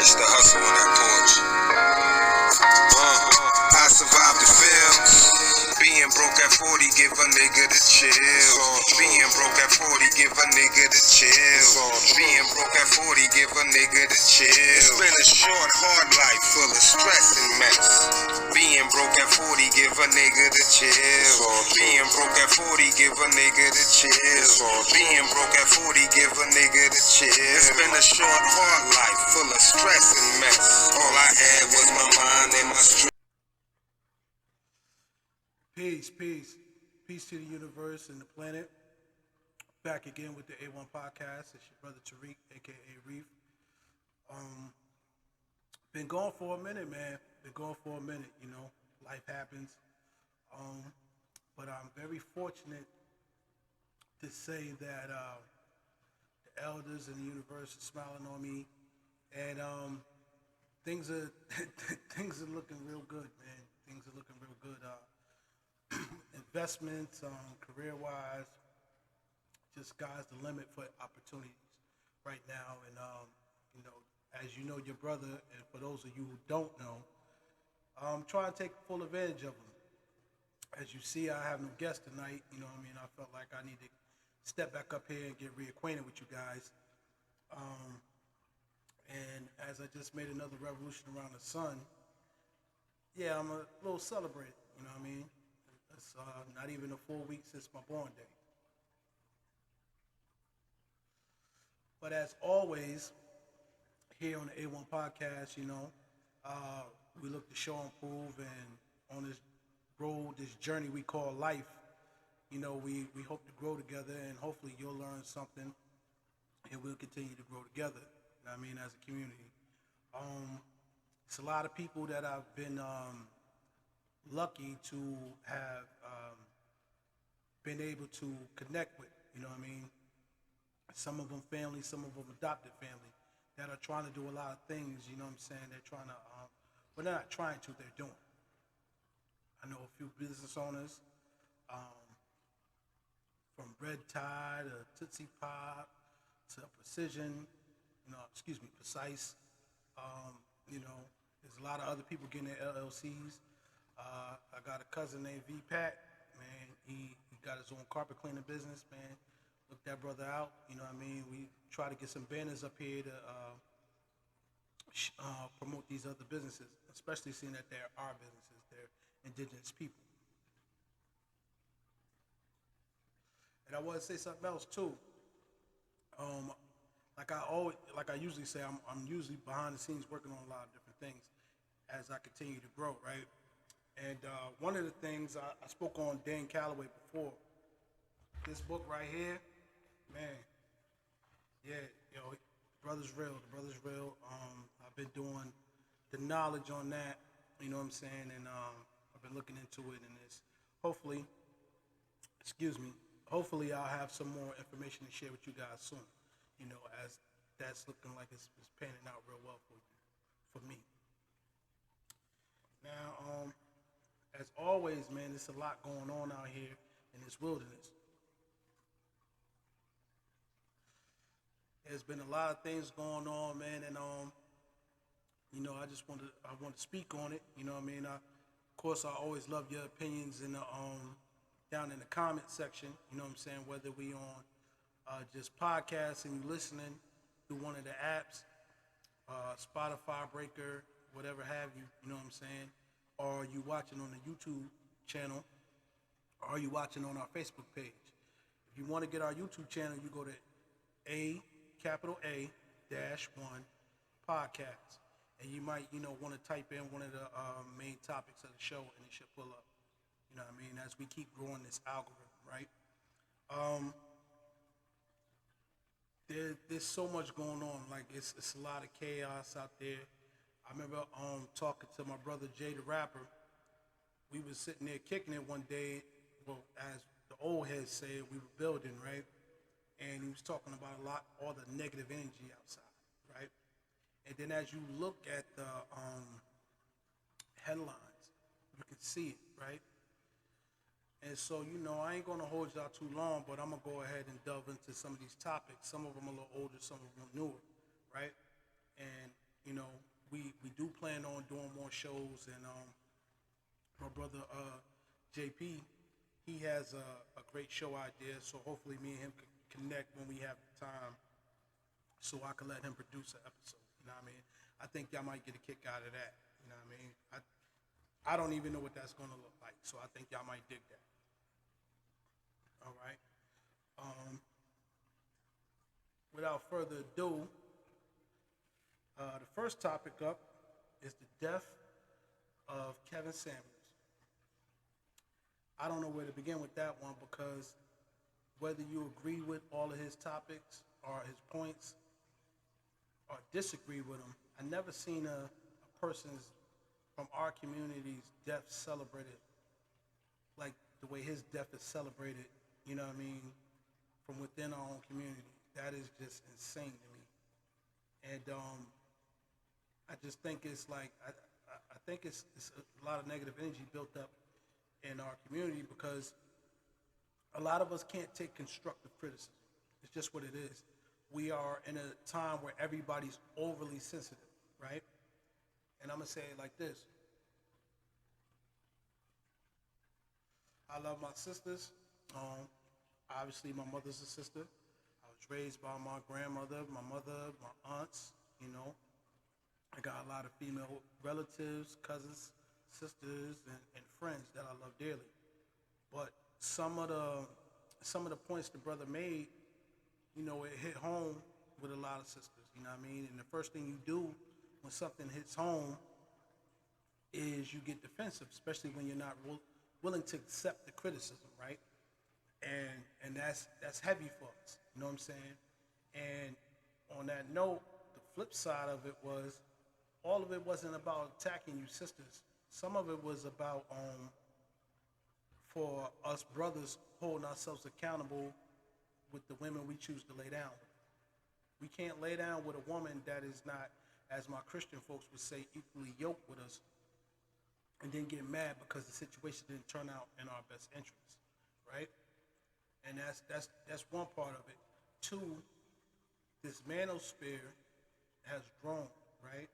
Rich the hustle on that porch. I survived the films. Being broke at 40, give a nigga the chill. Being broke at 40, give a nigga the chill. Being broke at 40, give a nigga the chill. It's been a short, hard life full of stress and mess. Being broke at 40, give a nigga the chill. Being broke at 40, give a nigga the chill. Being broke at 40, give a nigga the chill. It's been a short, hard life full of stress and mess. All I had was my mind and my strength. Peace to the universe and the planet. Back again with the A1 podcast. It's your brother Tariq, aka Reef. Been gone for a minute, man. You know, life happens. But I'm very fortunate to say that the elders in the universe are smiling on me, and things are things are looking real good, man. Things are looking real good. Investments, career-wise, just sky's the limit for opportunities right now. And you know, as you know, your brother, and for those of you who don't know, I'm trying to take full advantage of them. As you see, I have no guest tonight. You know what I mean? I felt like I need to step back up here and get reacquainted with you guys. And as I just made another revolution around the sun, yeah, I'm a little celebrated. You know what I mean? It's not even a full week since my born day. But as always, here on the A1 podcast, you know, we look to show and prove, and on this road, this journey we call life, you know, we hope to grow together, and hopefully you'll learn something, and we'll continue to grow together, you know what I mean, as a community. It's a lot of people that I've been lucky to have been able to connect with, you know what I mean? Some of them family, some of them adopted family that are trying to do a lot of things, you know what I'm saying? They're trying to, well, they're not trying to, they're doing. I know a few business owners, from Red Tide to Tootsie Pop to Precision, Precise. You know, there's a lot of other people getting their LLCs. I got a cousin named V-Pat, man. He got his own carpet cleaning business, man. Look that brother out, you know what I mean? We try to get some banners up here to promote these other businesses, especially seeing that they're our businesses, they're indigenous people. And I want to say something else too. Like I usually say, I'm usually behind the scenes working on a lot of different things as I continue to grow, right? And one of the things I spoke on Dan Calloway before, this book right here, man, yeah, yo, the brother's real. I've been doing the knowledge on that, you know what I'm saying, and I've been looking into it, and it's hopefully I'll have some more information to share with you guys soon, you know, as that's looking like it's panning out real well for me. Now, as always, man, there's a lot going on out here in this wilderness. There's been a lot of things going on, man, and you know, I want to speak on it. You know what I mean? Of course, I always love your opinions in the down in the comment section. You know what I'm saying? Whether we on just podcasts and you listening through one of the apps, Spotify, Breaker, whatever have you. You know what I'm saying? Or you watching on the YouTube channel, or you watching on our Facebook page. If you want to get our YouTube channel, you go to A -1 podcast, and you might, you know, want to type in one of the main topics of the show, and it should pull up. You know what I mean? As we keep growing this algorithm, right? There's so much going on. Like it's a lot of chaos out there. I remember talking to my brother Jay the rapper. We was sitting there kicking it one day. Well, as the old heads say, we were building, right? And he was talking about all the negative energy outside, right? And then as you look at the headlines, you can see it, right? And so, you know, I ain't gonna hold you out too long, but I'm gonna go ahead and delve into some of these topics. Some of them a little older, some of them newer, right? And, you we do plan on doing more shows, and my brother JP, he has a great show idea, so hopefully me and him can connect when we have the time, so I can let him produce an episode. You know what I mean? I think y'all might get a kick out of that. You know what I mean? I don't even know what that's gonna look like, so I think y'all might dig that. All right. Without further ado, the first topic up is the death of Kevin Samuels. I don't know where to begin with that one, because whether you agree with all of his topics or his points or disagree with him, I never seen a person's from our community's death celebrated like the way his death is celebrated, you know what I mean, from within our own community. That is just insane to me. And I just think it's like, I think it's a lot of negative energy built up in our community, because a lot of us can't take constructive criticism. It's just what it is. We are in a time where everybody's overly sensitive, right? And I'm gonna say it like this. I love my sisters. Obviously, my mother's a sister. I was raised by my grandmother, my mother, my aunts, you know. I got a lot of female relatives, cousins, sisters, and friends that I love dearly. But some of the points the brother made, you know, it hit home with a lot of sisters, you know what I mean? And the first thing you do when something hits home is you get defensive, especially when you're not willing to accept the criticism, right? And that's heavy for us, you know what I'm saying? And on that note, the flip side of it was, all of it wasn't about attacking you sisters. Some of it was about for us brothers holding ourselves accountable with the women we choose to lay down with. We can't lay down with a woman that is not, as my Christian folks would say, equally yoked with us, and then get mad because the situation didn't turn out in our best interests, right? And that's one part of it. Two, this manosphere has grown, right?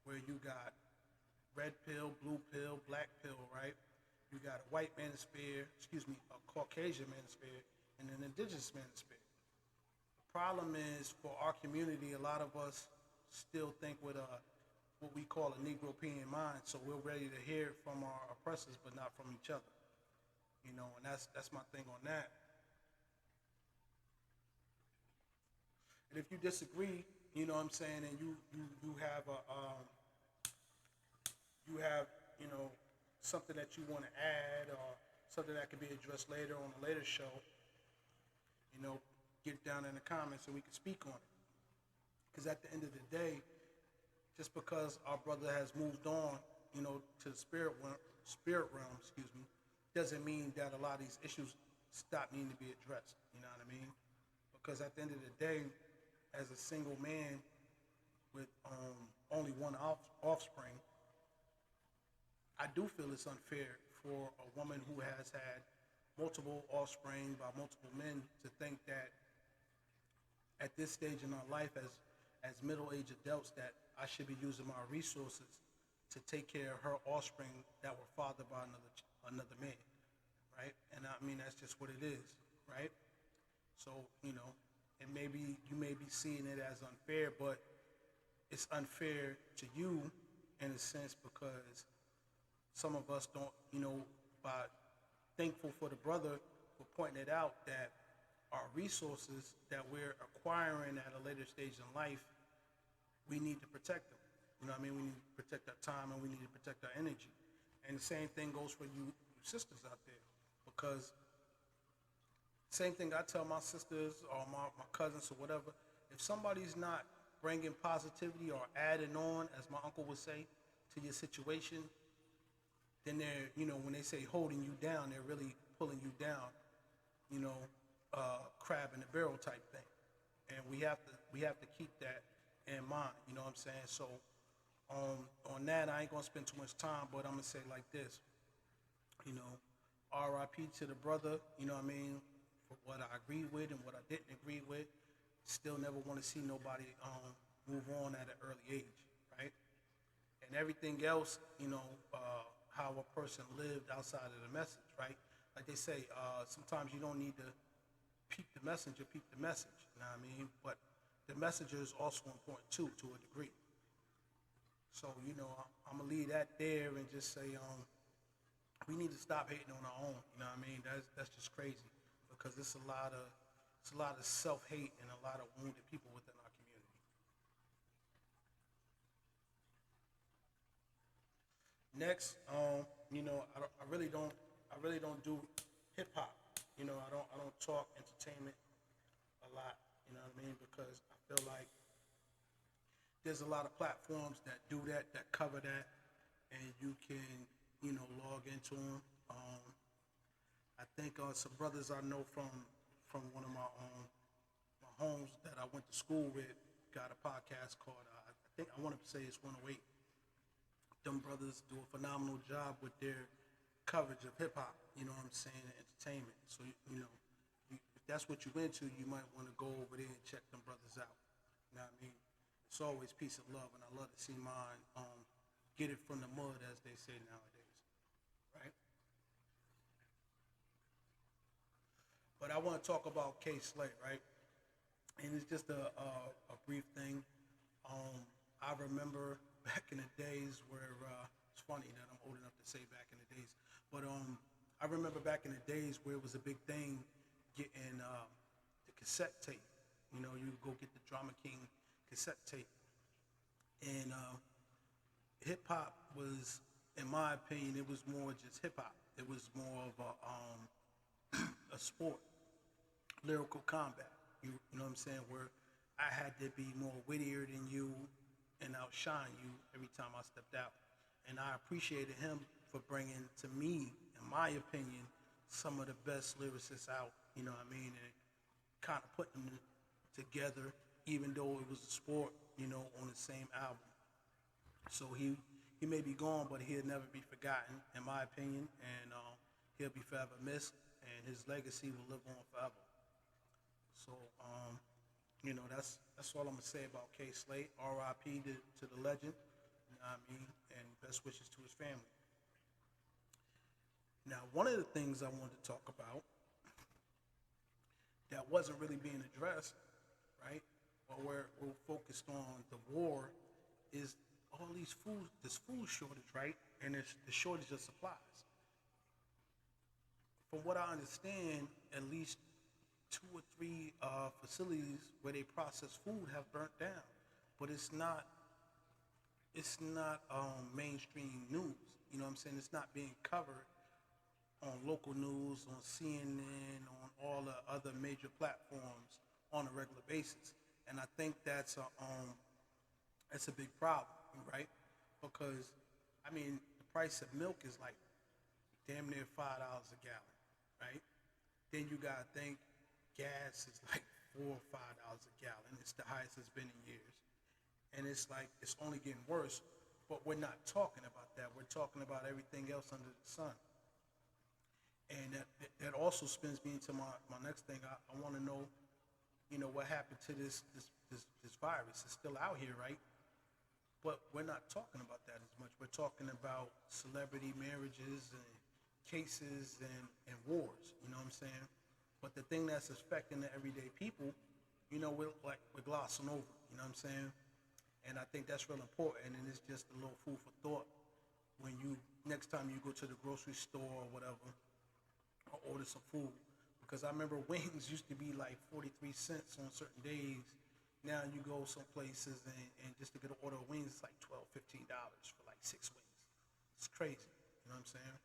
Where you got red pill, blue pill, black pill, right? You got a white manosphere, a Caucasian manosphere, and an indigenous manosphere. The problem is, for our community, a lot of us still think with what we call a Negro-European mind, so we're ready to hear from our oppressors, but not from each other. You know, and that's my thing on that. And if you disagree, you know what I'm saying, and you have you know, something that you want to add, or something that could be addressed later on a later show, you know, get it down in the comments so we can speak on it. Because at the end of the day, just because our brother has moved on, you know, to the spirit realm, doesn't mean that a lot of these issues stop needing to be addressed. You know what I mean? Because at the end of the day, as a single man with only one offspring, I do feel it's unfair for a woman who has had multiple offspring by multiple men to think that at this stage in our life, as middle-aged adults, that I should be using my resources to take care of her offspring that were fathered by another man, right? And I mean, that's just what it is, right? So, you know, and maybe you may be seeing it as unfair, but it's unfair to you in a sense, because some of us don't, you know, by thankful for the brother for pointing it out, that our resources that we're acquiring at a later stage in life, we need to protect them. You know what I mean? We need to protect our time, and we need to protect our energy. And the same thing goes for you sisters out there, because same thing I tell my sisters or my cousins or whatever, if somebody's not bringing positivity or adding on, as my uncle would say, to your situation, then they're, you know, when they say holding you down, they're really pulling you down, you know, crab in the barrel type thing. And we have to keep that in mind, you know what I'm saying? So on that, I ain't gonna spend too much time, but I'm gonna say like this, you know, RIP to the brother, you know what I mean, for what I agreed with and what I didn't agree with. Still never want to see nobody move on at an early age, right? and everything else, how a person lived outside of the message, right? Like they say, sometimes you don't need to peep the messenger, peep the message. You know what I mean? But the messenger is also important too, to a degree. So I'm gonna leave that there and just say, we need to stop hating on our own. You know what I mean? That's just crazy because it's a lot of self-hate and a lot of wounded people within our community. Next, I really don't do hip hop. I don't talk entertainment a lot. You know what I mean? Because I feel like there's a lot of platforms that do that, that cover that, and you can, log into them. I think some brothers I know from one of my homes that I went to school with got a podcast called I want to say it's 108. Them brothers do a phenomenal job with their coverage of hip hop. You know what I'm saying? Entertainment. So if that's what you're into, you might want to go over there and check them brothers out. You know what I mean? It's always peace and love, and I love to see mine get it from the mud, as they say nowadays, right? But I want to talk about K Slate, right? And it's just a brief thing. I remember back in the days where it's funny that I'm old enough to say back in the days, but I remember back in the days where it was a big thing getting the cassette tape. You go get the Drama King cassette tape, and hip hop was, in my opinion, it was more just hip hop. It was more of a sport, lyrical combat. You know what I'm saying? Where I had to be more wittier than you and outshine you every time I stepped out. And I appreciated him for bringing to me, in my opinion, some of the best lyricists out. You know what I mean? And kind of putting them together, even though it was a sport, on the same album. So he may be gone, but he'll never be forgotten, in my opinion, and he'll be forever missed, and his legacy will live on forever. So, that's all I'm gonna say about K Slate. R.I.P. to the legend. You know what I mean? And best wishes to his family. Now, one of the things I wanted to talk about that wasn't really being addressed, right? Or we're focused on the war, is all this food shortage, right? And it's the shortage of supplies. From what I understand, at least 2 or 3 facilities where they process food have burnt down, but it's not mainstream news. You know what I'm saying? It's not being covered on local news, on CNN, on all the other major platforms on a regular basis. And I think that's a big problem, right? Because the price of milk is like damn near $5 a gallon, right? Then you gotta think gas is like $4 or $5 a gallon. It's the highest it's been in years, and it's like it's only getting worse. But we're not talking about that. We're talking about everything else under the sun. And that also spins me into my next thing. I want to know, what happened to this virus. It's still out here, right? But we're not talking about that as much. We're talking about celebrity marriages and cases and wars. You know what I'm saying? But the thing that's affecting the everyday people, we're glossing over. You know what I'm saying? And I think that's real important. And it's just a little food for thought when next time you go to the grocery store or whatever, or order some food. Because I remember wings used to be like 43 cents on certain days. Now you go some places and just to get an order of wings, it's like $12, $15 for like 6 wings. It's crazy. You know what I'm saying?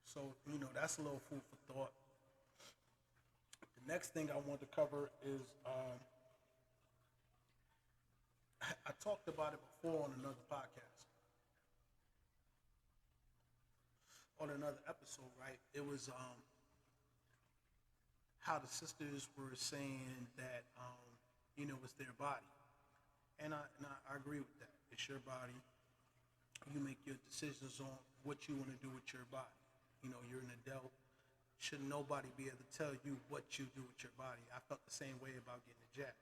So, that's a little food for thought. The next thing I want to cover is, I talked about it before on another podcast, on another episode, right? It was how the sisters were saying that, it's their body. And I agree with that. It's your body. You make your decisions on what you want to do with your body. You're an adult. Shouldn't nobody be able to tell you what you do with your body. I felt the same way about getting a jab.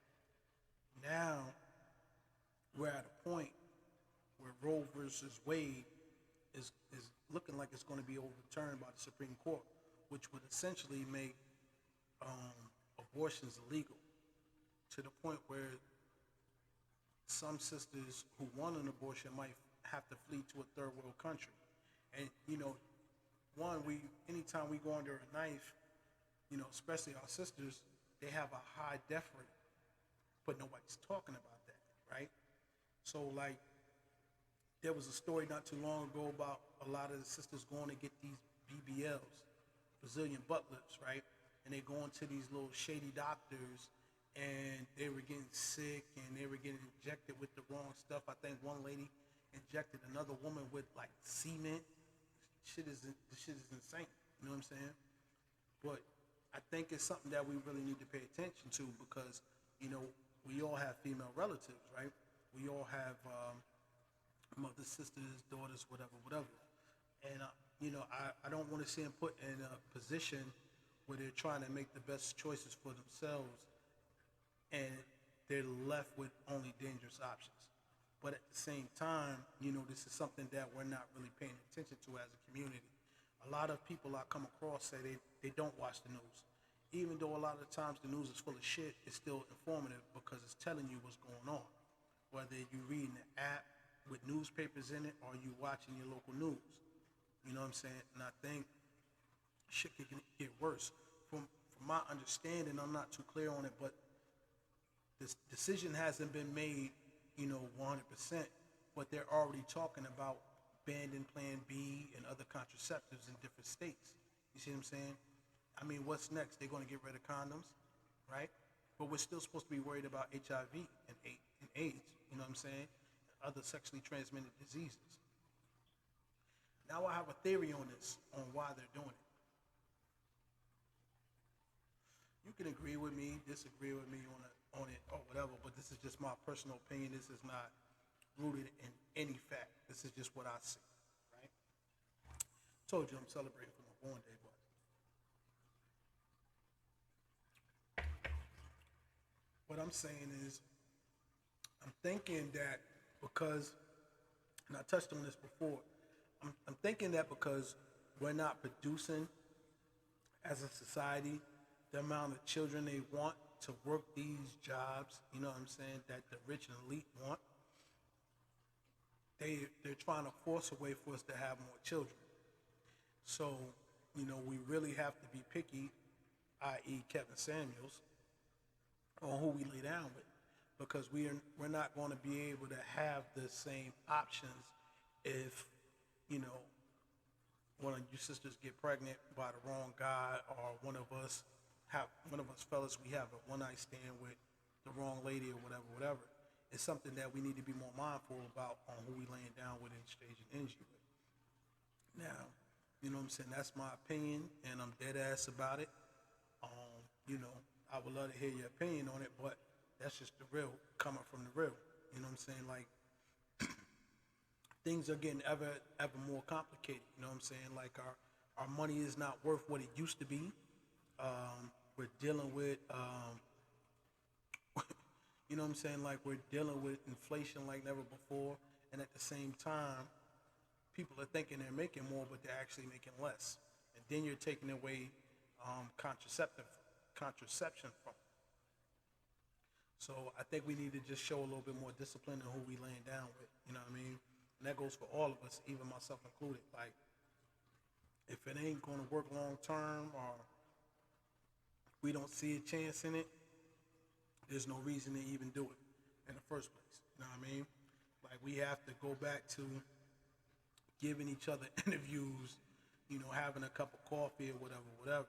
Now, we're at a point where Roe versus Wade is looking like it's going to be overturned by the Supreme Court, which would essentially make abortions illegal to the point where some sisters who want an abortion might have to flee to a third world country. And anytime we go under a knife, especially our sisters, they have a high death rate, but nobody's talking about that, right? So like, there was a story not too long ago about a lot of the sisters going to get these BBLs, Brazilian butt lifts, right? And they going to these little shady doctors, and they were getting sick, and they were getting injected with the wrong stuff. I think one lady injected another woman with like cement. This shit is insane. You know what I'm saying? But I think it's something that we really need to pay attention to because, we all have female relatives, right? We all have mothers, sisters, daughters, whatever. And, I don't want to see them put in a position where they're trying to make the best choices for themselves and they're left with only dangerous options. But at the same time, this is something that we're not really paying attention to as a community. A lot of people I come across say they don't watch the news. Even though a lot of times the news is full of shit, it's still informative because it's telling you what's going on. Whether you're reading an app with newspapers in it or you watching your local news. You know what I'm saying? And I think shit can get worse. From my understanding, I'm not too clear on it, but this decision hasn't been made, 100%, but they're already talking about banning Plan B and other contraceptives in different states. You see what I'm saying? I mean, what's next? They're going to get rid of condoms, right? But we're still supposed to be worried about HIV and AIDS, you know what I'm saying? Other sexually transmitted diseases. Now I have a theory on this, on why they're doing it. You can agree with me, disagree with me on it or whatever, but this is just my personal opinion. This is not rooted in any fact. This is just what I see, right? Told you I'm celebrating for my born day, but what I'm saying is I'm thinking that because, and I touched on this before, I'm thinking that because we're not producing as a society the amount of children they want to work these jobs, you know what I'm saying, that the rich and elite want, they're trying to force a way for us to have more children. So, we really have to be picky, i.e. Kevin Samuels, on who we lay down with, because we're not going to be able to have the same options if, one of you sisters get pregnant by the wrong guy, or one of us fellas, we have a one-night stand with the wrong lady or whatever. It's something that we need to be more mindful about on who we laying down with and exchanging energy with. Now, you know what I'm saying? That's my opinion, and I'm dead ass about it. I would love to hear your opinion on it, but that's just the real, coming from the real. You know what I'm saying? Like, things are getting ever more complicated. You know what I'm saying? Like, our money is not worth what it used to be. We're dealing with, you know what I'm saying? Like, we're dealing with inflation like never before. And at the same time, people are thinking they're making more, but they're actually making less. And then you're taking away contraception from. So I think we need to just show a little bit more discipline in who we laying down with. You know what I mean? And that goes for all of us, even myself included. Like, if it ain't going to work long term, or we don't see a chance in it, there's no reason to even do it in the first place. You know what I mean? Like, we have to go back to giving each other interviews, having a cup of coffee or whatever. Don't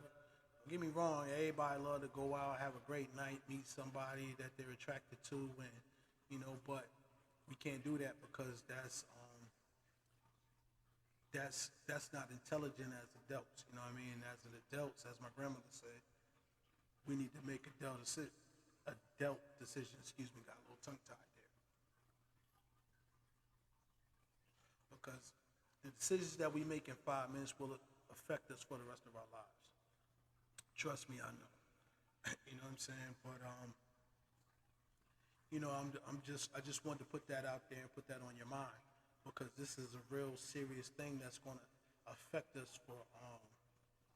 get me wrong, everybody love to go out, have a great night, meet somebody that they're attracted to, and, but we can't do that because that's not intelligent as adults. You know what I mean? As adults, as my grandmother said, we need to make adult decisions. Got a little tongue tied there. Because the decisions that we make in 5 minutes will affect us for the rest of our lives. Trust me, I know. You know what I'm saying? But I just wanted to put that out there, put that on your mind. because this is a real serious thing that's going to affect us for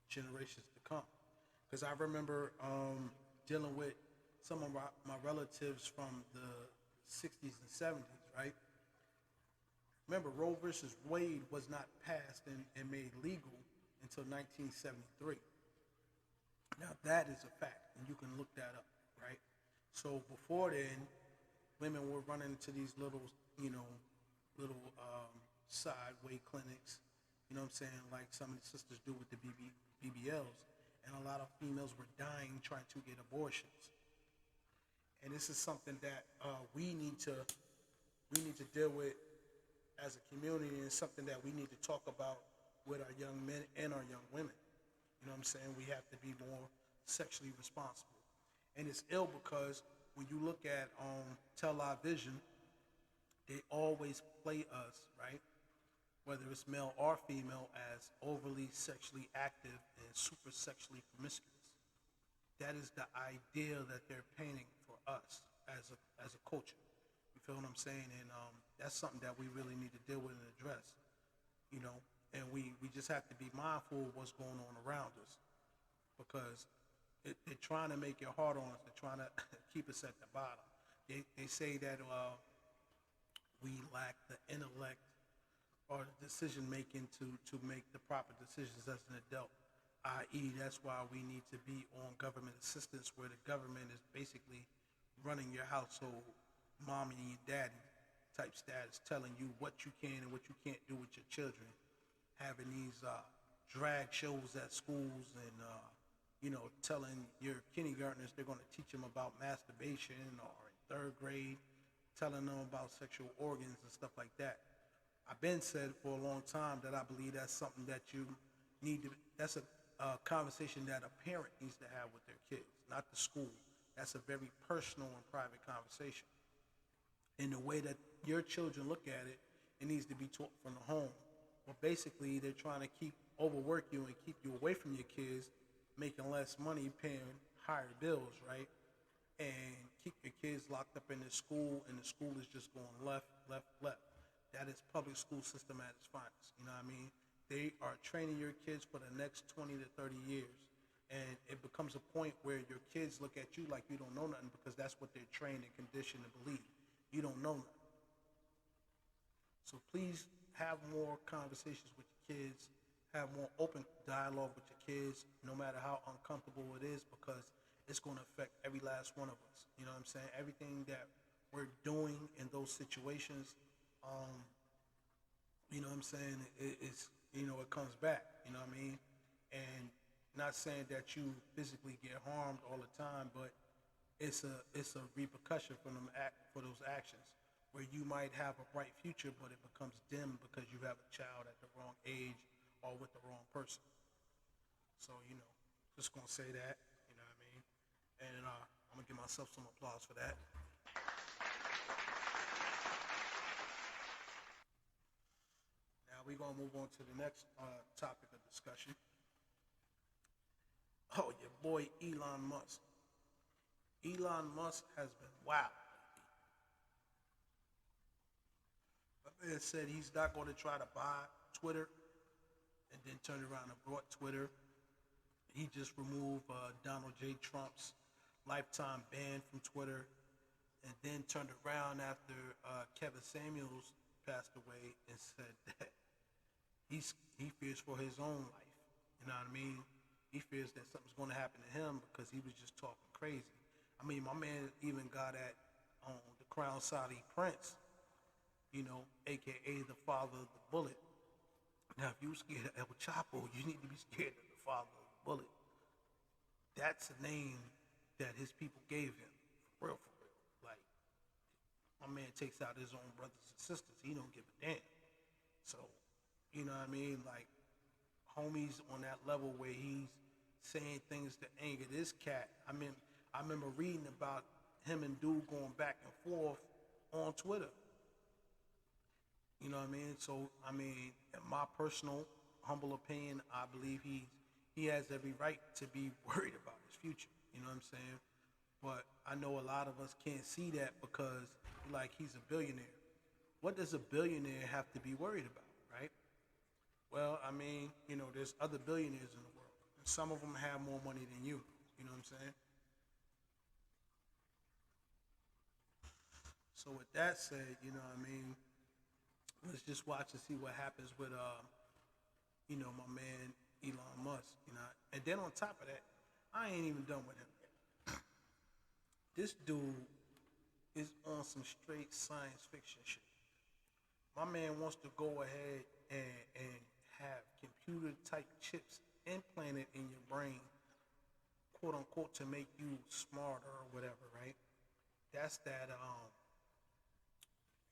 generations to come. Because I remember dealing with some of my relatives from the 60s and 70s, right? Remember, Roe versus Wade was not passed and made legal until 1973. Now, that is a fact, and you can look that up, right? So before then, women were running into these little, little sideway clinics, you know what I'm saying, like some of the sisters do with the BBLs, and a lot of females were dying trying to get abortions. And this is something that we need to deal with as a community, and it's something that we need to talk about with our young men and our young women. You know what I'm saying? We have to be more sexually responsible. And it's ill because when you look at television, they always play us, right? Whether it's male or female, as overly sexually active and super sexually promiscuous. That is the idea that they're painting for us as a culture. You feel what I'm saying? And that's something that we really need to deal with and address. You know, and we just have to be mindful of what's going on around us, because they're trying to make it hard on us. They're trying to keep us at the bottom. They say that we lack the intellect or the decision making to make the proper decisions as an adult. I.e., that's why we need to be on government assistance, where the government is basically running your household, mommy and daddy type status, telling you what you can and what you can't do with your children, having these drag shows at schools, and telling your kindergartners they're going to teach them about masturbation, or in third grade telling them about sexual organs and stuff like that. I've been said for a long time that I believe that's something that you need to, that's a conversation that a parent needs to have with their kids, not the school. That's a very personal and private conversation. In the way that your children look at it, it needs to be taught from the home. Well, basically, they're trying to overwork you and keep you away from your kids, making less money, paying higher bills, right? And keep your kids locked up in the school, and the school is just going left, left, left. That is public school system at its finest. You know what I mean? They are training your kids for the next 20 to 30 years. And it becomes a point where your kids look at you like you don't know nothing, because that's what they're trained and conditioned to believe. You don't know nothing. So please have more conversations with your kids. Have more open dialogue with your kids, no matter how uncomfortable it is, because it's going to affect every last one of us. You know what I'm saying? Everything that we're doing in those situations, you know what I'm saying, it comes back. You know what I mean? And not saying that you physically get harmed all the time, but it's a repercussion for those actions, where you might have a bright future, but it becomes dim because you have a child at the wrong age or with the wrong person. So, just gonna say that, you know what I mean? And I'm gonna give myself some applause for that. Now we're gonna move on to the next topic of discussion. Oh, your boy Elon Musk. Elon Musk has been wild. My man said he's not going to try to buy Twitter, and then turned around and bought Twitter. He just removed Donald J. Trump's lifetime ban from Twitter, and then turned around after Kevin Samuels passed away and said that he fears for his own life. You know what I mean? He fears that something's going to happen to him because he was just talking crazy. I mean, my man even got at the Crown Saudi Prince, a.k.a. the father of the bullet. Now, if you're scared of El Chapo, you need to be scared of the father of the bullet. That's a name that his people gave him, for real, for real. Like, my man takes out his own brothers and sisters. He don't give a damn. So, you know what I mean? Like, homie's on that level where he's saying things to anger this cat. I remember reading about him and dude going back and forth on Twitter. You know what I mean? So, in my personal, humble opinion, I believe he has every right to be worried about his future. You know what I'm saying? But I know a lot of us can't see that because, he's a billionaire. what does a billionaire have to be worried about, right? Well, I mean, there's other billionaires in the world, and some of them have more money than you. You know what I'm saying? So with that said, let's just watch and see what happens with my man Elon Musk. And then on top of that, I ain't even done with him. This dude is on some straight science fiction shit. My man wants to go ahead and have computer type chips implanted in your brain, quote unquote, to make you smarter or whatever, right? That's that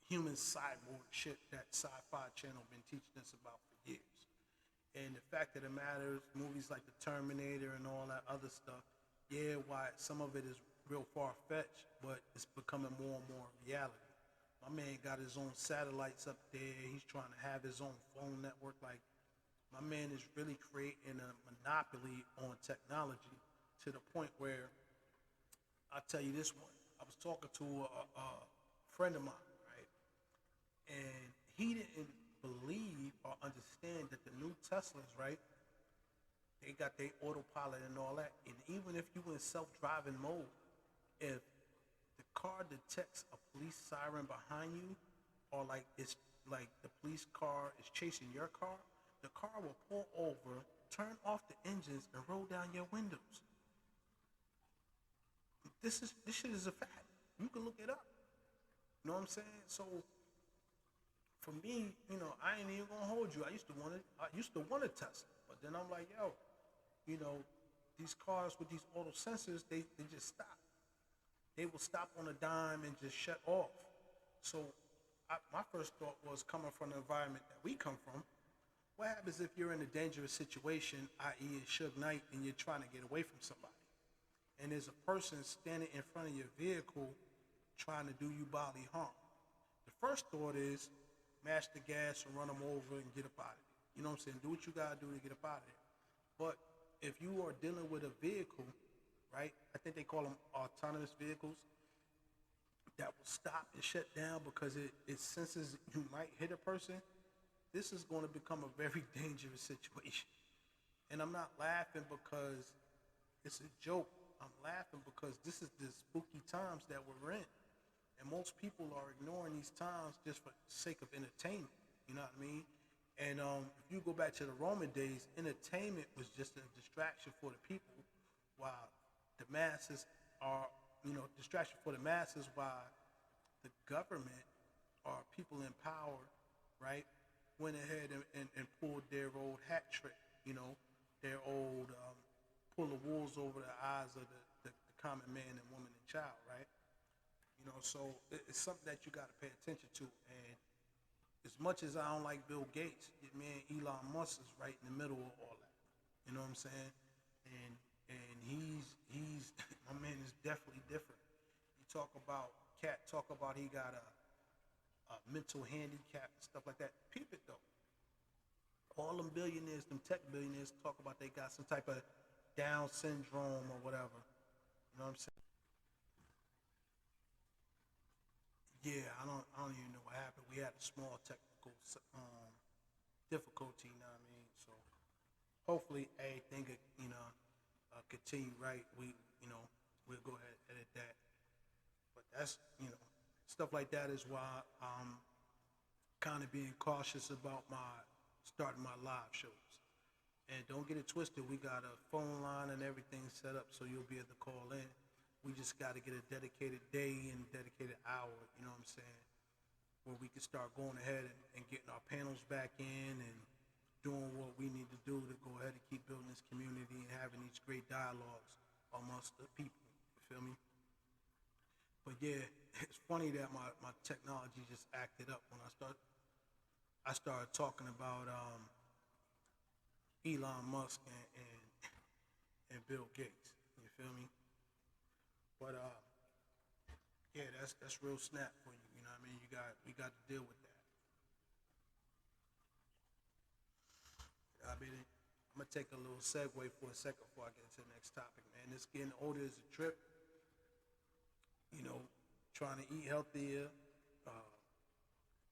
human cyborg shit that Sci-Fi Channel been teaching us about for years. And the fact of the matter is, movies like The Terminator and all that other stuff, yeah, why some of it is real far-fetched, but it's becoming more and more reality. My man got his own satellites up there. He's trying to have his own phone network. Like, my man is really creating a monopoly on technology to the point where, I'll tell you this one. I was talking to a friend of mine, right? And he didn't believe or understand that the new Teslas, right? They got their autopilot and all that. And even if you in self-driving mode, if the car detects a police siren behind you, or like it's like the police car is chasing your car will pull over, turn off the engines, and roll down your windows. This shit is a fact. You can look it up. You know what I'm saying? So for me, I ain't even gonna hold you. I used to want a Tesla, but then I'm like, yo, these cars with these auto sensors, they just stop. They will stop on a dime and just shut off. So my first thought was, coming from the environment that we come from, what happens if you're in a dangerous situation, i.e. a Suge Knight, and you're trying to get away from somebody? And there's a person standing in front of your vehicle trying to do you bodily harm. The first thought is, mash the gas and run them over and get up out of there. You know what I'm saying? Do what you gotta do to get up out of there. But if you are dealing with a vehicle, right? I think they call them autonomous vehicles that will stop and shut down because it senses you might hit a person. This is going to become a very dangerous situation. And I'm not laughing because it's a joke. I'm laughing because this is the spooky times that we're in. And most people are ignoring these times just for the sake of entertainment. You know what I mean? And if you go back to the Roman days, entertainment was just a distraction for the people, while the masses are, distraction for the masses, while the government or people in power, right, went ahead and pulled their old hat trick, their old pull the wolves over the eyes of the common man and woman and child, right? So it's something that you got to pay attention to. And as much as I don't like Bill Gates, man, Elon Musk is right in the middle of all that. You know what I'm saying? And he's my man is definitely different. You talk about he got a mental handicap and stuff like that. Peep it though. All them billionaires, them tech billionaires, talk about they got some type of Down syndrome or whatever. You know what I'm saying? Yeah, I don't even know what happened. We had a small technical difficulty. You know what I mean? So hopefully everything continue right. We'll go ahead and edit that. But that's stuff like that is why I'm kind of being cautious about starting my live shows. And don't get it twisted, we got a phone line and everything set up so you'll be able to call in. We just got to get a dedicated day and dedicated hour, you know what I'm saying, where we can start going ahead and getting our panels back in and doing what we need to do to go ahead and keep building this community and having these great dialogues amongst the people, you feel me? But yeah, it's funny that my technology just acted up when I started talking about Elon Musk and Bill Gates. You feel me? But yeah, that's real snap for you. You know what I mean? We got to deal with that. I'm gonna take a little segue for a second before I get into the next topic, man. This getting older is a trip. Trying to eat healthier,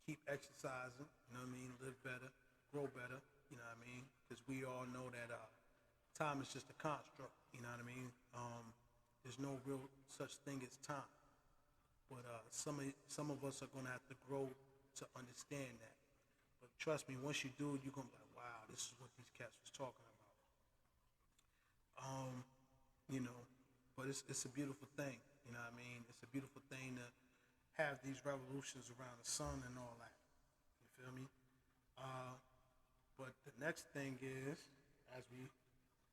keep exercising, you know what I mean, live better, grow better, you know what I mean, because we all know that time is just a construct, you know what I mean. There's no real such thing as time, but some of us are gonna have to grow to understand that. But trust me, once you do, you're gonna be like, wow, this is what these cats was talking about. You know, but it's a beautiful thing, you know what I mean. It's a beautiful thing to have these revolutions around the sun and all that. You feel me? But the next thing is, as we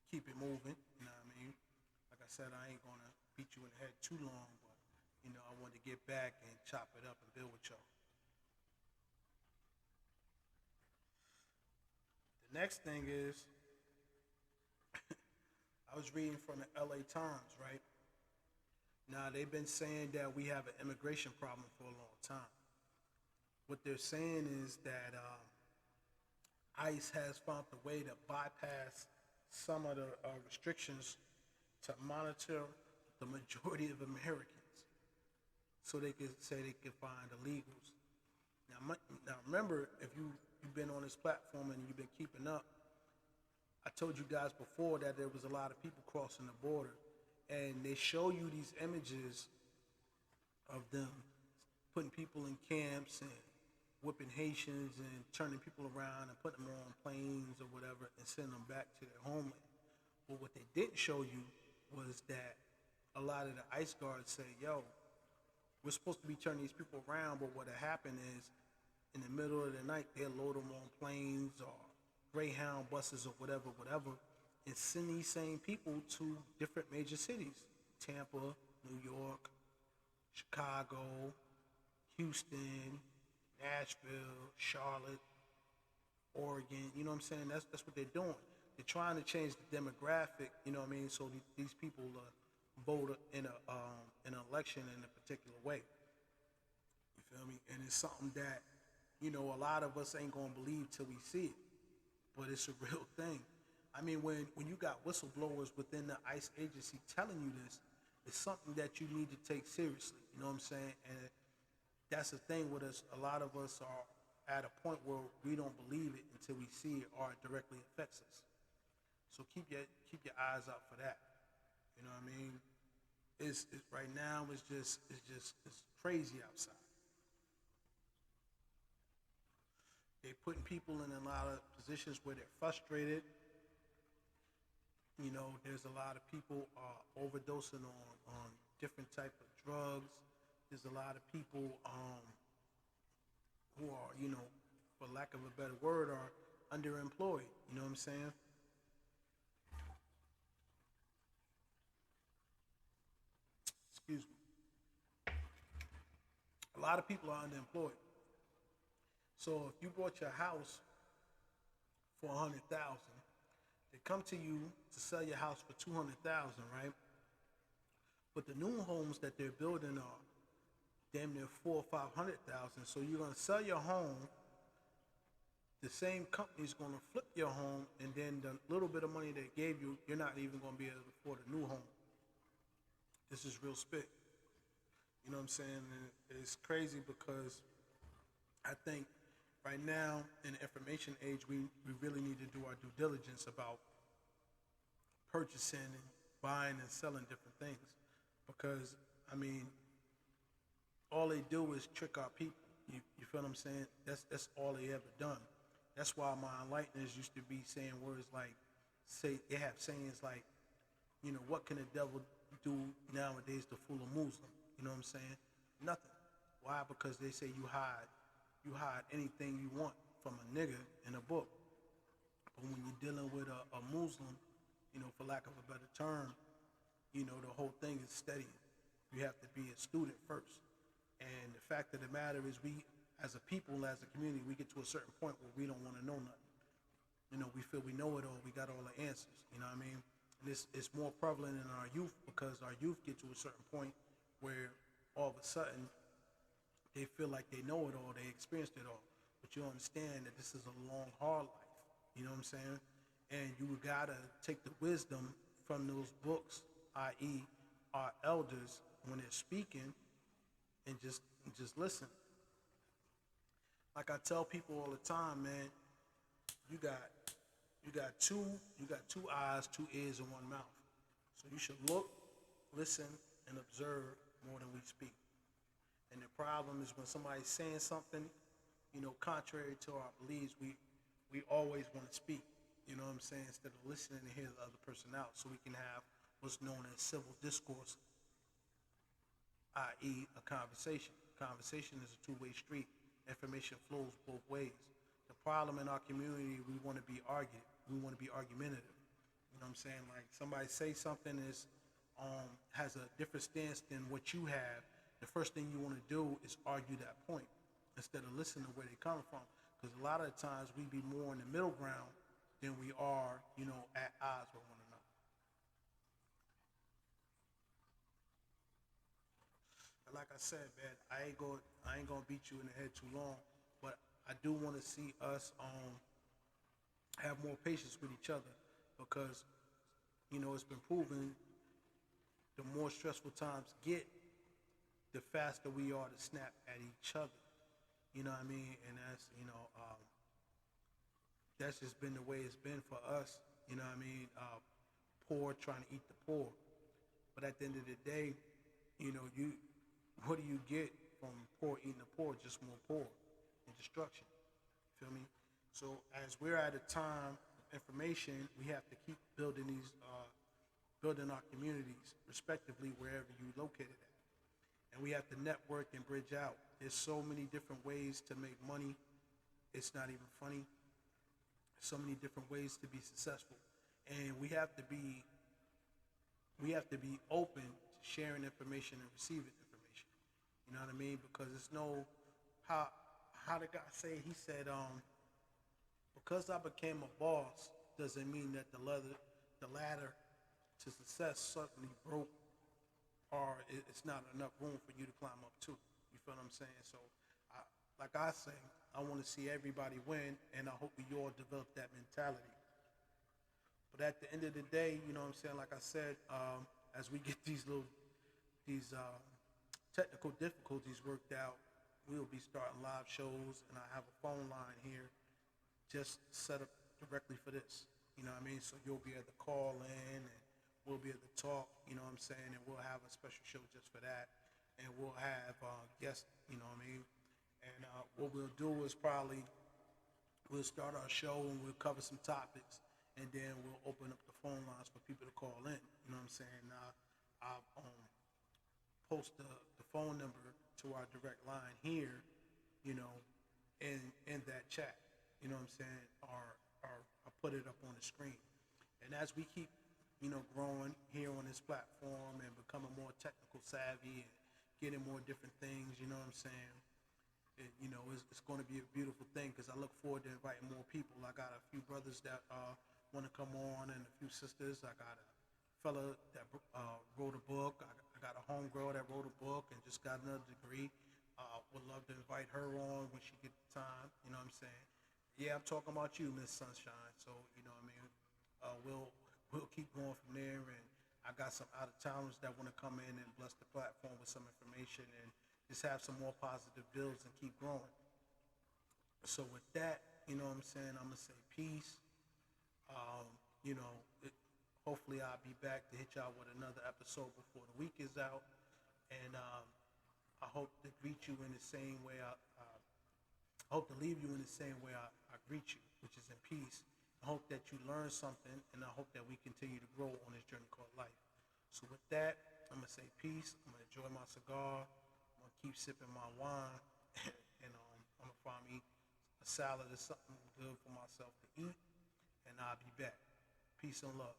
keep it moving, you know what I mean? Like I said, I ain't gonna beat you in the head too long, but you know, I wanted to get back and chop it up and build with y'all. The next thing is, I was reading from the LA Times, right? Now, they've been saying that we have an immigration problem for a long time. What they're saying is that ICE has found a way to bypass some of the restrictions to monitor the majority of Americans, so they could say they could find illegals. Now remember, if you've been on this platform and you've been keeping up, I told you guys before that there was a lot of people crossing the border, and they show you these images of them putting people in camps and whipping Haitians and turning people around and putting them on planes or whatever and sending them back to their homeland. But what they didn't show you was that a lot of the ICE guards say, yo, we're supposed to be turning these people around, but what happened is in the middle of the night, they'll load them on planes or Greyhound buses or whatever, and send these same people to different major cities: Tampa, New York, Chicago, Houston, Nashville, Charlotte, Oregon. You know what I'm saying? That's what they're doing. They're trying to change the demographic. You know what I mean? So these people vote in an election in a particular way. You feel me? And it's something that a lot of us ain't gonna believe till we see it, but it's a real thing. I mean, when you got whistleblowers within the ICE agency telling you this, it's something that you need to take seriously. You know what I'm saying? And that's the thing with us. A lot of us are at a point where we don't believe it until we see it or it directly affects us. So keep your eyes out for that. You know what I mean? It's right now. It's crazy outside. They're putting people in a lot of positions where they're frustrated. There's a lot of people overdosing on different type of drugs. There's a lot of people who are, for lack of a better word, are underemployed. You know what I'm saying? Excuse me. A lot of people are underemployed. So if you bought your house for $100,000, they come to you to sell your house for $200,000, right? But the new homes that they're building are damn near $400,000 or $500,000. So you're gonna sell your home. The same company's gonna flip your home, and then the little bit of money they gave you, you're not even gonna be able to afford a new home. This is real spit. You know what I'm saying? And it's crazy because I think right now in the information age, we really need to do our due diligence about purchasing and buying and selling different things. Because, I mean, all they do is trick our people. You feel what I'm saying? That's all they ever done. That's why my enlighteners used to be saying words like, they have sayings like, what can the devil do nowadays to fool a Muslim? You know what I'm saying? Nothing. Why? Because they say you hide anything you want from a nigga in a book. But when you're dealing with a Muslim, for lack of a better term, the whole thing is studying. You have to be a student first. And the fact of the matter is, we, as a people, as a community, we get to a certain point where we don't want to know nothing. We feel we know it all. We got all the answers. You know what I mean? And it's more prevalent in our youth, because our youth get to a certain point where all of a sudden they feel like they know it all, they experienced it all. But you understand that this is a long, hard life. You know what I'm saying? And you gotta take the wisdom from those books, i.e., our elders, when they're speaking, and just listen. Like I tell people all the time, man, you got you got two eyes, two ears, and one mouth. So you should look, listen, and observe more than we speak. And the problem is when somebody's saying something, contrary to our beliefs, we always want to speak. You know what I'm saying? Instead of listening to hear the other person out, so we can have what's known as civil discourse, i.e., a conversation. Conversation is a two-way street. Information flows both ways. The problem in our community, we want to be argumentative. You know what I'm saying? Like somebody say something has a different stance than what you have. The first thing you want to do is argue that point instead of listening to where they're coming from. Because a lot of the times we be more in the middle ground than we are, at odds with one another. And like I said, man, I ain't gonna beat you in the head too long, but I do want to see us have more patience with each other because it's been proven the more stressful times get, the faster we are to snap at each other. You know what I mean? And that's just been the way it's been for us. You know what I mean? Poor trying to eat the poor. But at the end of the day, you what do you get from poor eating the poor? Just more poor and destruction. Feel me? So as we're at a time of information, we have to keep building building our communities, respectively, wherever you located at. And we have to network and bridge out. There's so many different ways to make money. It's not even funny. So many different ways to be successful. And we have to be open to sharing information and receiving information. You know what I mean? Because it's no how the guy say, he said, because I became a boss doesn't mean that the ladder to success suddenly broke or it's not enough room for you to climb up to. You feel what I'm saying? So, like I say, I want to see everybody win, and I hope we all develop that mentality. But at the end of the day, you know what I'm saying? Like I said, as we get these technical difficulties worked out, we'll be starting live shows, and I have a phone line here just set up directly for this. You know what I mean? So you'll be able to call in, and we'll be able to talk. You know what I'm saying? And we'll have a special show just for that, and we'll have guests. You know what I mean? And what we'll do is we'll start our show and we'll cover some topics, and then we'll open up the phone lines for people to call in. You know what I'm saying? I'll post the phone number to our direct line here, in that chat. You know what I'm saying? Or I put it up on the screen. And as we keep, growing here on this platform and becoming more technical savvy and getting more different things, you know what I'm saying? It's going to be a beautiful thing because I look forward to inviting more people. I got a few brothers that want to come on and a few sisters. I got a fella that wrote a book. I got a homegirl that wrote a book and just got another degree. Would love to invite her on when she gets the time. You know what I'm saying? Yeah, I'm talking about you, Miss Sunshine. So, you know what I mean? We'll keep going from there. And I got some out-of-towners that want to come in and bless the platform with some information and just have some more positive builds and keep growing. So with that, you know what I'm saying? I'm going to say peace. Um, you know, it, Hopefully I'll be back to hit y'all with another episode before the week is out. And I hope to greet you in the same way I hope to leave you in the same way I greet you, which is in peace. I hope that you learn something, and I hope that we continue to grow on this journey called life. So with that, I'm going to say peace. I'm going to enjoy my cigar. I'm going to keep sipping my wine. And I'm going to find me a salad or something good for myself to eat. And I'll be back. Peace and love.